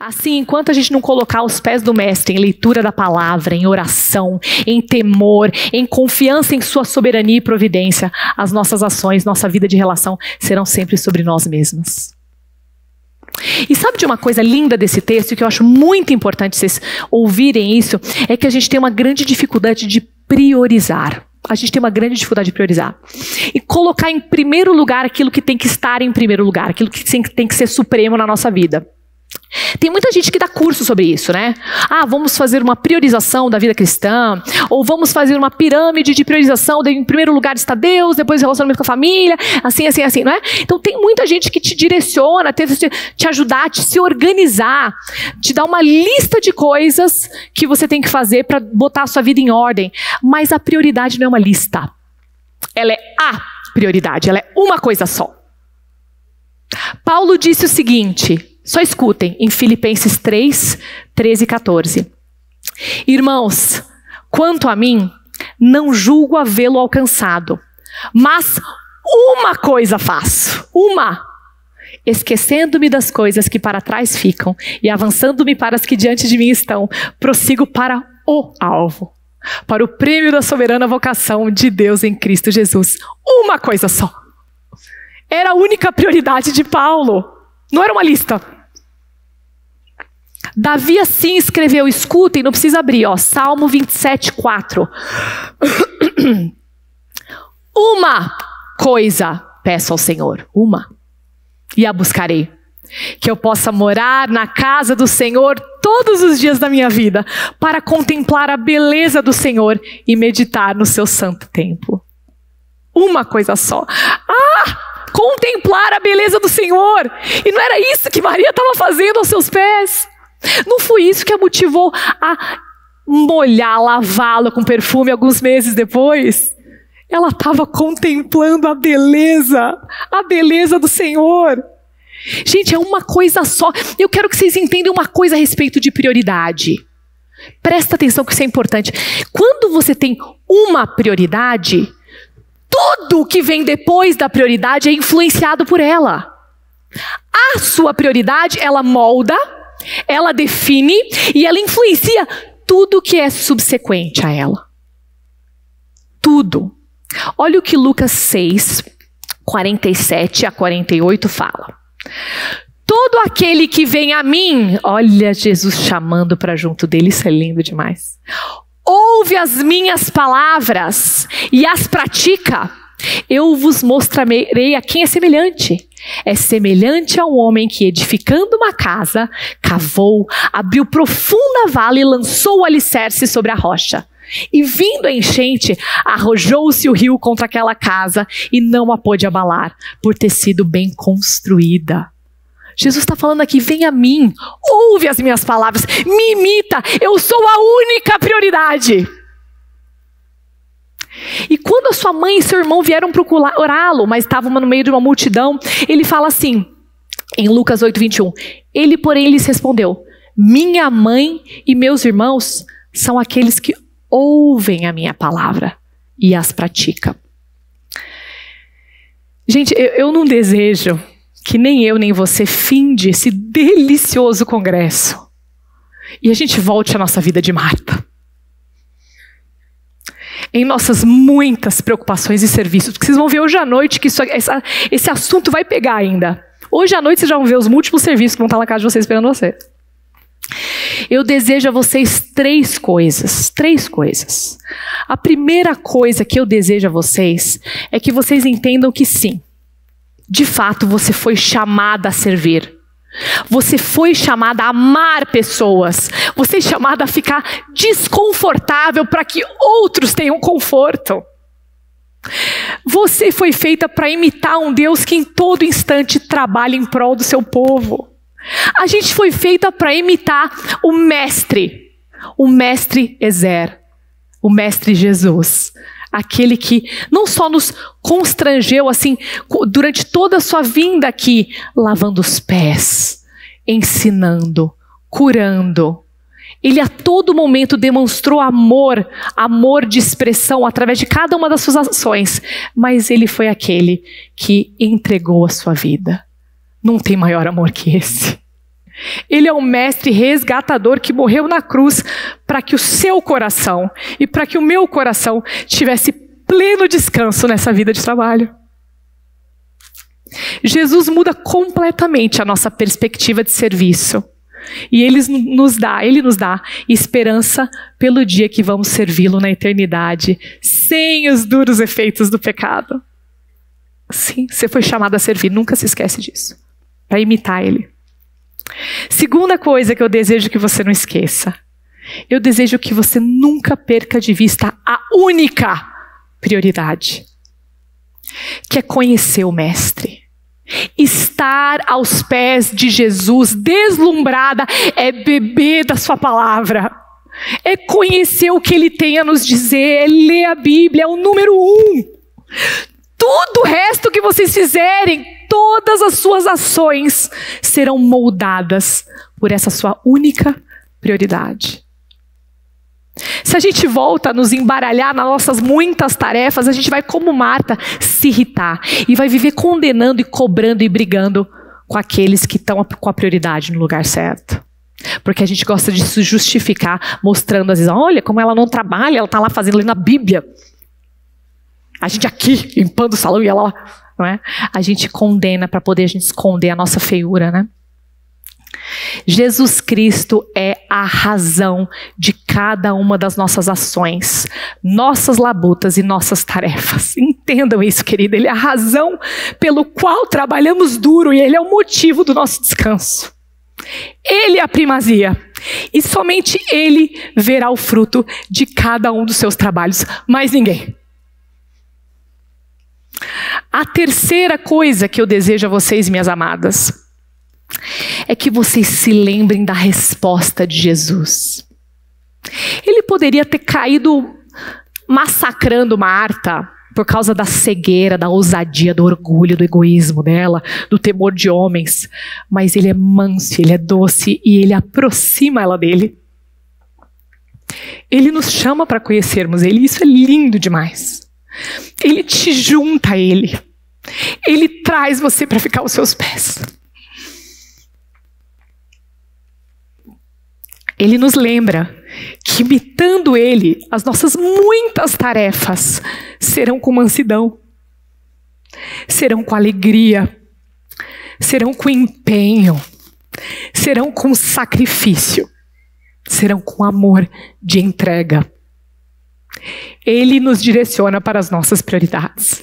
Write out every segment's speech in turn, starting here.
Assim, enquanto a gente não colocar os pés do Mestre em leitura da palavra, em oração, em temor, em confiança em sua soberania e providência, as nossas ações, nossa vida de relação serão sempre sobre nós mesmos. E sabe de uma coisa linda desse texto, que eu acho muito importante vocês ouvirem isso, é que a gente tem uma grande dificuldade de priorizar. A gente tem uma grande dificuldade de priorizar. E colocar em primeiro lugar aquilo que tem que estar em primeiro lugar, aquilo que tem que ser supremo na nossa vida. Tem muita gente que dá curso sobre isso, né? Vamos fazer uma priorização da vida cristã, ou vamos fazer uma pirâmide de priorização, em primeiro lugar está Deus, depois o relacionamento com a família, assim, não é? Então tem muita gente que te direciona, tenta te ajudar, te se organizar, te dar uma lista de coisas que você tem que fazer para botar a sua vida em ordem. Mas a prioridade não é uma lista. Ela é a prioridade, ela é uma coisa só. Paulo disse o seguinte... Só escutem, em Filipenses 3, 13 e 14. Irmãos, quanto a mim, não julgo havê-lo alcançado, mas uma coisa faço, esquecendo-me das coisas que para trás ficam e avançando-me para as que diante de mim estão, prossigo para o alvo, para o prêmio da soberana vocação de Deus em Cristo Jesus. Uma coisa só. Era a única prioridade de Paulo. Não era uma lista. Davi assim escreveu, escutem, não precisa abrir, Salmo 27, 4. Uma coisa peço ao Senhor, e a buscarei, que eu possa morar na casa do Senhor todos os dias da minha vida, para contemplar a beleza do Senhor e meditar no seu santo templo. Uma coisa só. Contemplar a beleza do Senhor. E não era isso que Maria estava fazendo aos seus pés? Não foi isso que a motivou a lavá-lo com perfume alguns meses depois? Ela estava contemplando a beleza do Senhor. Gente, é uma coisa só. Eu quero que vocês entendam uma coisa a respeito de prioridade. Presta atenção que isso é importante. Quando você tem uma prioridade, tudo que vem depois da prioridade é influenciado por ela. A sua prioridade, ela molda, ela define e ela influencia tudo que é subsequente a ela. Tudo. Olha o que Lucas 6, 47 a 48 fala. Todo aquele que vem a mim, olha Jesus chamando para junto dele, isso é lindo demais. Ouve as minhas palavras e as pratica, eu vos mostrarei a quem é semelhante. É semelhante a um homem que, edificando uma casa, cavou, abriu profunda vala e lançou o alicerce sobre a rocha. E vindo a enchente, arrojou-se o rio contra aquela casa e não a pôde abalar, por ter sido bem construída. Jesus está falando aqui, vem a mim, ouve as minhas palavras, me imita, eu sou a única prioridade. E quando a sua mãe e seu irmão vieram procurá-lo, mas estavam no meio de uma multidão, ele fala assim, em Lucas 8, 21, ele, porém, lhes respondeu, minha mãe e meus irmãos são aqueles que ouvem a minha palavra e as praticam. Gente, eu não desejo que nem eu nem você finde esse delicioso congresso e a gente volte à nossa vida de Marta. Em nossas muitas preocupações e serviços, porque vocês vão ver hoje à noite que esse assunto vai pegar ainda. Hoje à noite vocês já vão ver os múltiplos serviços que vão estar na casa de vocês esperando você. Eu desejo a vocês três coisas. A primeira coisa que eu desejo a vocês é que vocês entendam que sim, de fato você foi chamada a servir. Você foi chamada a amar pessoas. Você é chamada a ficar desconfortável para que outros tenham conforto. Você foi feita para imitar um Deus que em todo instante trabalha em prol do seu povo. A gente foi feita para imitar o Mestre Ezer, o Mestre Jesus. Aquele que não só nos constrangeu assim durante toda a sua vinda aqui, lavando os pés, ensinando, curando. Ele a todo momento demonstrou amor de expressão através de cada uma das suas ações. Mas ele foi aquele que entregou a sua vida. Não tem maior amor que esse. Ele é um mestre resgatador que morreu na cruz para que o seu coração e para que o meu coração tivesse pleno descanso nessa vida de trabalho. Jesus muda completamente a nossa perspectiva de serviço. E Ele nos dá esperança pelo dia que vamos servi-lo na eternidade, sem os duros efeitos do pecado. Sim, você foi chamado a servir, nunca se esquece disso, para imitar Ele. Segunda coisa que eu desejo que você não esqueça. Eu desejo que você nunca perca de vista a única prioridade, que é conhecer o Mestre. Estar aos pés de Jesus, deslumbrada, é beber da sua palavra, é conhecer o que Ele tem a nos dizer, é ler a Bíblia, é o número 1. Tudo o resto que vocês fizerem, todas as suas ações serão moldadas por essa sua única prioridade. Se a gente volta a nos embaralhar nas nossas muitas tarefas, a gente vai, como Marta, se irritar e vai viver condenando e cobrando e brigando com aqueles que estão com a prioridade no lugar certo. Porque a gente gosta de se justificar, mostrando às vezes, olha como ela não trabalha, ela está lá fazendo ali na Bíblia. A gente aqui, limpando o salão e ela lá, não é? A gente condena para poder a gente esconder a nossa feiura, né? Jesus Cristo é a razão de cada uma das nossas ações, nossas labutas e nossas tarefas. Entendam isso, querido. Ele é a razão pelo qual trabalhamos duro e Ele é o motivo do nosso descanso. Ele é a primazia e somente Ele verá o fruto de cada um dos seus trabalhos, mais ninguém. A terceira coisa que eu desejo a vocês, minhas amadas, é que vocês se lembrem da resposta de Jesus. Ele poderia ter caído massacrando Marta por causa da cegueira, da ousadia, do orgulho, do egoísmo dela, do temor de homens. Mas Ele é manso, Ele é doce e Ele aproxima ela dele. Ele nos chama para conhecermos Ele, e isso é lindo demais. Ele te junta a Ele. Ele traz você para ficar aos seus pés. Ele nos lembra que, imitando Ele, as nossas muitas tarefas serão com mansidão, serão com alegria, serão com empenho, serão com sacrifício, serão com amor de entrega. Ele nos direciona para as nossas prioridades.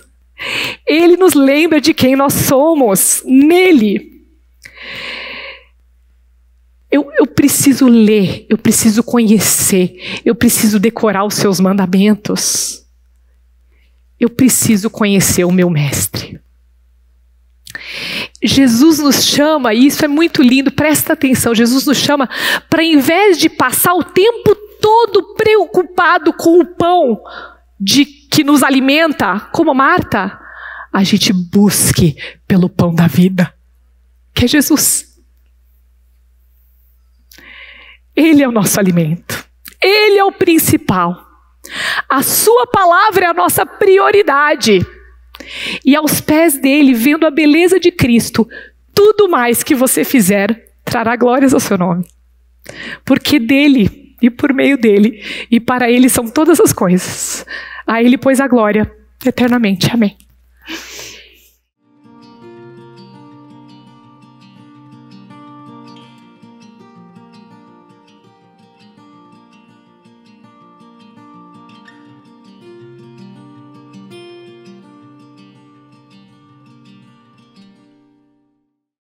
Ele nos lembra de quem nós somos nele. Eu preciso ler, eu preciso conhecer, eu preciso decorar os seus mandamentos. Eu preciso conhecer o meu mestre. Jesus nos chama, e isso é muito lindo, presta atenção, Jesus nos chama para, em vez de passar o tempo todo preocupado com o pão que nos alimenta, como Marta, a gente busque pelo pão da vida, que é Jesus. Ele é o nosso alimento. Ele é o principal. A sua palavra é a nossa prioridade. E aos pés dele, vendo a beleza de Cristo, tudo mais que você fizer trará glórias ao seu nome. Porque dele e por meio dele e para ele são todas as coisas. A ele, pois, a glória eternamente. Amém.